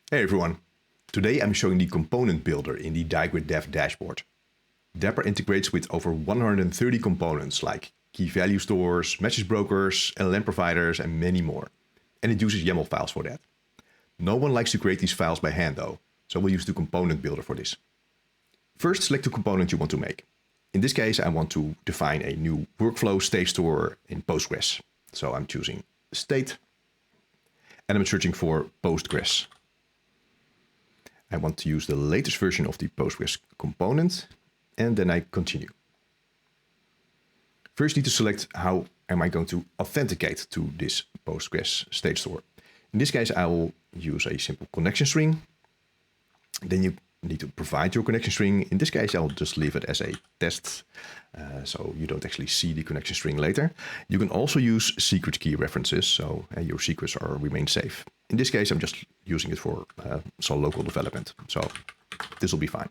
Hey everyone! Today I'm showing the component builder in the Diagrid Dev Dashboard. Dapr integrates with over 130 components like key value stores, message brokers, LLM providers, and many more. And it uses YAML files for that. No one likes to create these files by hand though, so we'll use the component builder for this. First, select the component you want to make. In this case, I want to define a new workflow state store in Postgres. So I'm choosing state, and I'm searching for Postgres. I want to use the latest version of the Postgres component, and then I continue. First, need to select how am I going to authenticate to this Postgres state store. In this case, I will use a simple connection string. Then you need to provide your connection string. In this case, I'll just leave it as a test, so you don't actually see the connection string later. You can also use secret key references, so your secrets remain safe. In this case, I'm just using it for some local development, so this will be fine.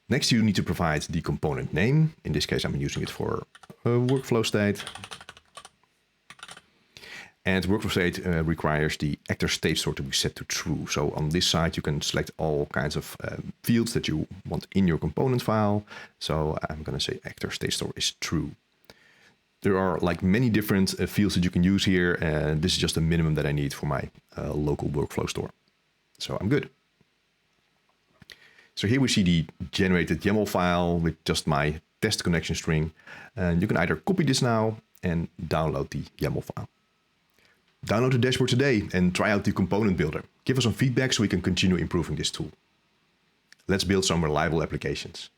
Next, you need to provide the component name. In this case, I'm using it for workflow state. And workflow state requires the actor state store to be set to true. So on this side, you can select all kinds of fields that you want in your component file. So I'm going to say actor state store is true. There are like many different fields that you can use here. And this is just the minimum that I need for my local workflow store. So I'm good. So here we see the generated YAML file with just my test connection string. And you can either copy this now and download the YAML file. Download the dashboard today and try out the component builder. Give us some feedback so we can continue improving this tool. Let's build some reliable applications.